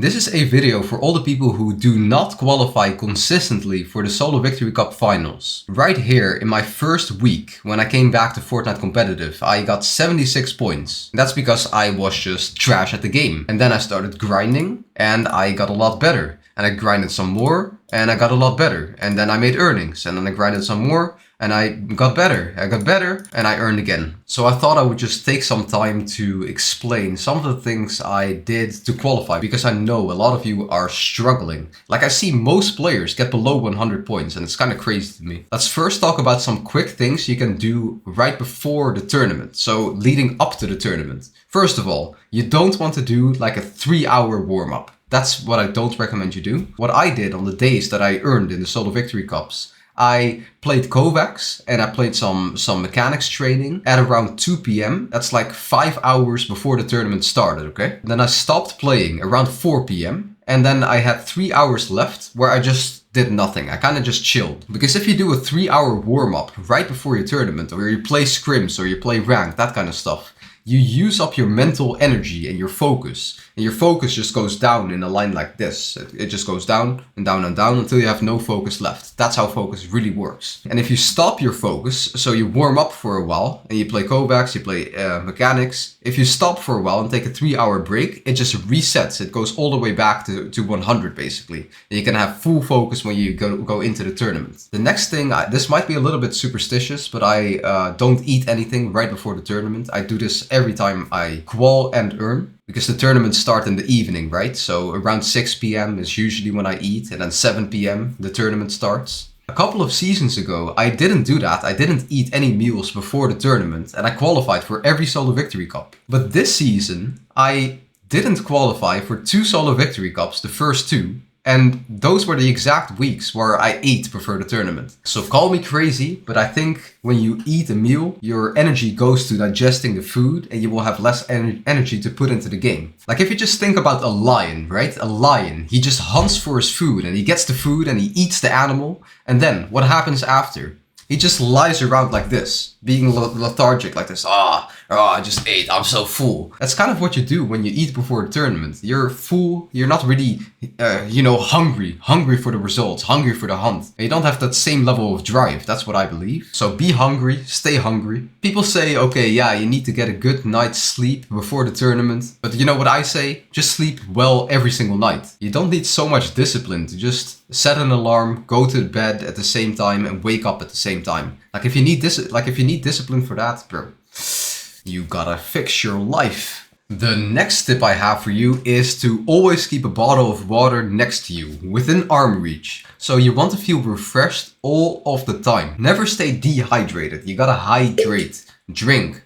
This is a video for all the people who do not qualify consistently for the Solo Victory Cup finals. Right here in my first week, when I came back to Fortnite competitive, I got 76 points. That's because I was just trash at the game. And then I started grinding and I got a lot better. And I grinded some more and I got a lot better. And then I made earnings and then I grinded some more and I got better. And I earned again. So I thought I would just take some time to explain some of the things I did to qualify, because I know a lot of you are struggling. Like, I see most players get below 100 points and it's kind of crazy to me. Let's first talk about some quick things you can do right before the tournament. So leading up to the tournament. First of all, you don't want to do like a 3-hour warm-up. That's what I don't recommend you do. What I did on the days that I earned in the Solo Victory Cups, I played Kovacs and I played some mechanics training at around 2 p.m. That's like 5 hours before the tournament started, okay? And then I stopped playing around 4 p.m. and then I had 3 hours left where I just did nothing. I kind of just chilled. Because if you do a 3-hour warm-up right before your tournament, or you play scrims or you play ranked, that kind of stuff, you use up your mental energy and your focus. And your focus just goes down in a line like this. It just goes down and down and down until you have no focus left. That's how focus really works. And if you stop your focus, so you warm up for a while and you play Kovacs, you play mechanics. If you stop for a while and take a 3-hour break, it just resets. It goes all the way back to 100 basically. And you can have full focus when you go into the tournament. The next thing, this might be a little bit superstitious, but I don't eat anything right before the tournament. I do this every time I qual and earn. Because the tournaments start in the evening, right? So around 6 p.m. is usually when I eat, and then 7 p.m. the tournament starts. A couple of seasons ago, I didn't do that. I didn't eat any meals before the tournament, and I qualified for every Solo Victory Cup. But this season, I didn't qualify for 2 Solo Victory Cups, the first 2. And those were the exact weeks where I ate before the tournament. So call me crazy, but I think when you eat a meal, your energy goes to digesting the food and you will have less energy to put into the game. Like, if you just think about a lion, right? A lion, he just hunts for his food and he gets the food and he eats the animal. And then what happens after? He just lies around like this, being lethargic like this. I just ate, I'm so full. That's kind of what you do when you eat before a tournament. You're full, you're not really, hungry for the results, hungry for the hunt. And you don't have that same level of drive, that's what I believe. So be hungry, stay hungry. People say, okay, yeah, you need to get a good night's sleep before the tournament. But you know what I say? Just sleep well every single night. You don't need so much discipline to just set an alarm, go to bed at the same time and wake up at the same time. Like, if you need discipline for that, bro, you gotta fix your life. The next tip I have for you is to always keep a bottle of water next to you, within arm reach. So you want to feel refreshed all of the time. Never stay dehydrated. You gotta hydrate. Drink.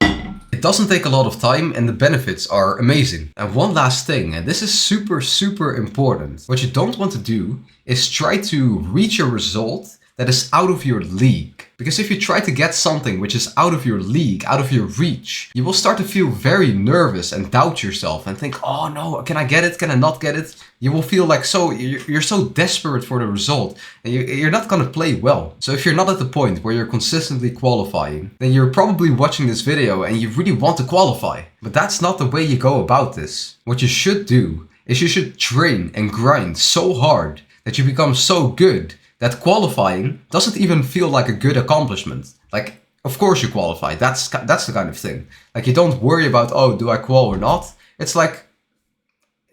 It doesn't take a lot of time and the benefits are amazing. And one last thing, and this is super important. What you don't want to do is try to reach a result that is out of your league. Because if you try to get something which is out of your league, out of your reach, you will start to feel very nervous and doubt yourself and think, oh no, can I get it? Can I not get it? You will feel like you're so desperate for the result and you're not gonna play well. So if you're not at the point where you're consistently qualifying, then you're probably watching this video and you really want to qualify. But that's not the way you go about this. What you should do is you should train and grind so hard that you become so good that qualifying doesn't even feel like a good accomplishment. Like, of course you qualify, that's the kind of thing. Like, you don't worry about, oh, do I qual or not? It's like,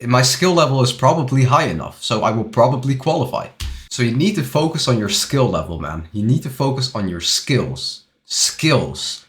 my skill level is probably high enough, so I will probably qualify. So you need to focus on your skill level, man. You need to focus on your skills. Skills.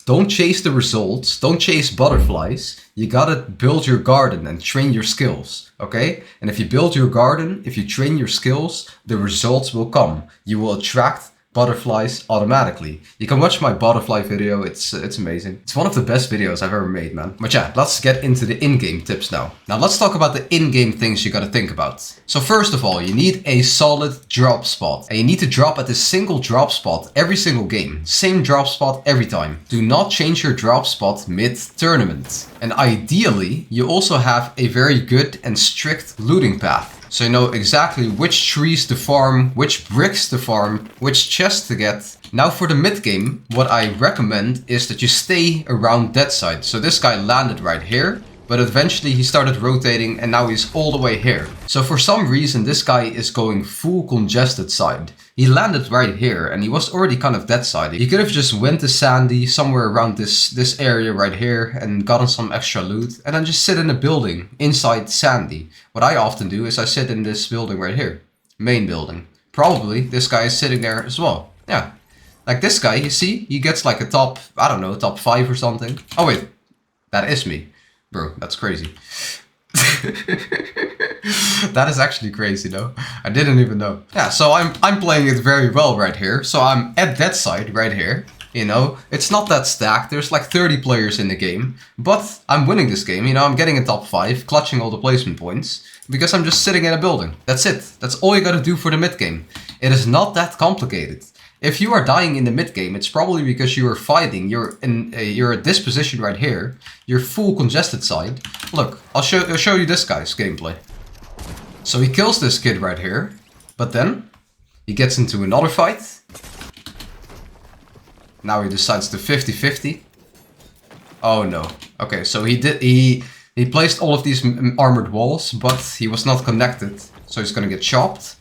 Don't chase the results, don't chase butterflies. You gotta build your garden and train your skills, okay? And if you build your garden, if you train your skills, the results will come. You will attract butterflies automatically. You can watch my butterfly video, it's amazing. It's one of the best videos I've ever made, man. But yeah, let's get into the in-game tips now. Now let's talk about the in-game things you gotta think about. So first of all, you need a solid drop spot. And you need to drop at a single drop spot every single game. Same drop spot every time. Do not change your drop spot mid-tournament. And ideally, you also have a very good and strict looting path. So you know exactly which trees to farm, which bricks to farm, which chests to get. Now for the mid game, what I recommend is that you stay around that side. So this guy landed right here, but eventually he started rotating and now he's all the way here. So for some reason this guy is going full congested side. He landed right here and he was already kind of dead side. He could have just went to Sandy somewhere around this area right here and gotten some extra loot and then just sit in a building inside Sandy. What I often do is I sit in this building right here, main building. Probably this guy is sitting there as well. Yeah, like this guy, you see, he gets like a top, I don't know, top 5 or something. Oh wait, that is me. Bro, that's crazy. That is actually crazy though. I didn't even know. Yeah, so I'm playing it very well right here. So I'm at that side right here. You know, it's not that stacked. There's like 30 players in the game. But I'm winning this game. You know, I'm getting a top 5, clutching all the placement points. Because I'm just sitting in a building. That's it. That's all you gotta do for the mid game. It is not that complicated. If you are dying in the mid game, it's probably because you are fighting. You're at this position right here. You're full congested side. Look, I'll show you this guy's gameplay. So he kills this kid right here, but then he gets into another fight. Now he decides to 50-50. Oh no. Okay, so he placed all of these armored walls, but he was not connected, so he's gonna get chopped.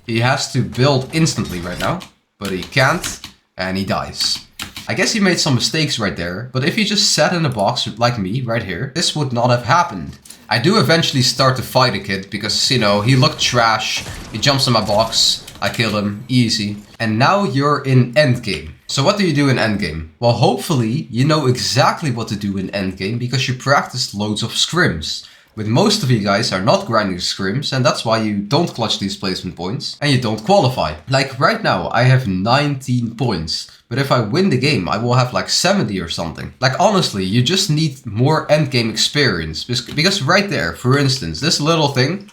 He has to build instantly right now. But he can't, and he dies. I guess he made some mistakes right there, but if he just sat in a box like me right here, this would not have happened. I do eventually start to fight a kid because, you know, he looked trash, he jumps in my box, I kill him, easy. And now you're in endgame. So what do you do in endgame? Well, hopefully you know exactly what to do in endgame because you practiced loads of scrims. But most of you guys are not grinding scrims and that's why you don't clutch these placement points and you don't qualify. Like right now I have 19 points, but if I win the game I will have like 70 or something. Like honestly, you just need more endgame experience because right there, for instance, this little thing,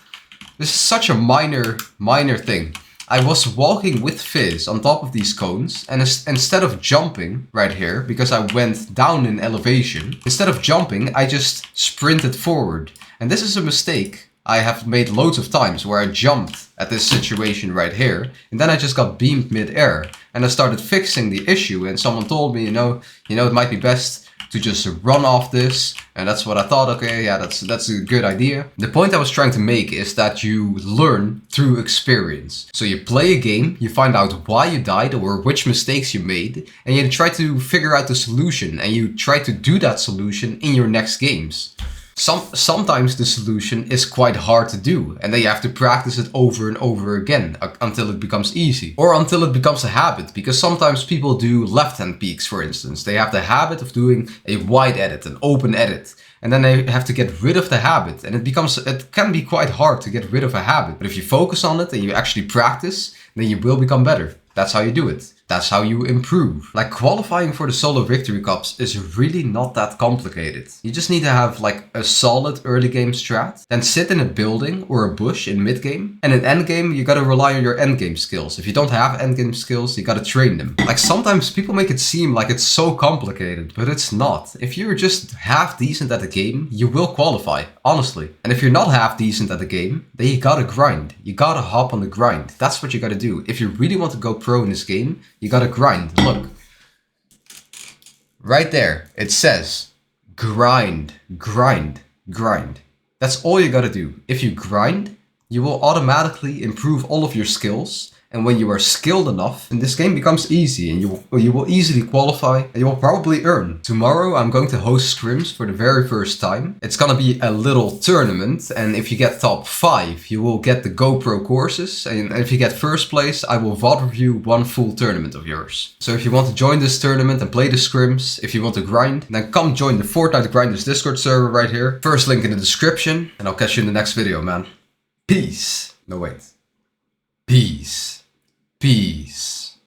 this is such a minor thing. I was walking with Fizz on top of these cones and instead of jumping right here, because I went down in elevation, instead of jumping I just sprinted forward. And this is a mistake I have made loads of times where I jumped at this situation right here and then I just got beamed mid-air and I started fixing the issue and someone told me, you know, it might be best to just run off this, and that's what I thought. Okay, yeah, that's a good idea. The point I was trying to make is that you learn through experience. So you play a game, you find out why you died or which mistakes you made, and you try to figure out the solution, and you try to do that solution in your next games. Sometimes the solution is quite hard to do and then you have to practice it over and over again until it becomes easy or until it becomes a habit, because sometimes people do left hand peeks, for instance. They have the habit of doing a wide edit, an open edit, and then they have to get rid of the habit and it can be quite hard to get rid of a habit. But if you focus on it and you actually practice, then you will become better. That's how you do it. That's how you improve. Like qualifying for the solo victory cups is really not that complicated. You just need to have like a solid early game strat, then sit in a building or a bush in mid game, and in end game you gotta rely on your end game skills. If you don't have end game skills, you gotta train them. Like sometimes people make it seem like it's so complicated, but it's not. If you're just half decent at the game, you will qualify, honestly. And if you're not half decent at the game, then you gotta grind. You gotta hop on the grind. That's what you gotta do. If you really want to go pro in this game, you gotta grind. Look. Right there, it says grind, grind, grind. That's all you gotta do. If you grind, you will automatically improve all of your skills. And when you are skilled enough, then this game becomes easy and you will easily qualify and you will probably earn. Tomorrow I'm going to host scrims for the very first time. It's gonna be a little tournament, and if you get top 5, you will get the GoPro courses, and if you get first place, I will VOD review one full tournament of yours. So if you want to join this tournament and play the scrims, if you want to grind, then come join the Fortnite Grinders Discord server right here. First link in the description, and I'll catch you in the next video, man. Peace. No, wait. Peace. Peace.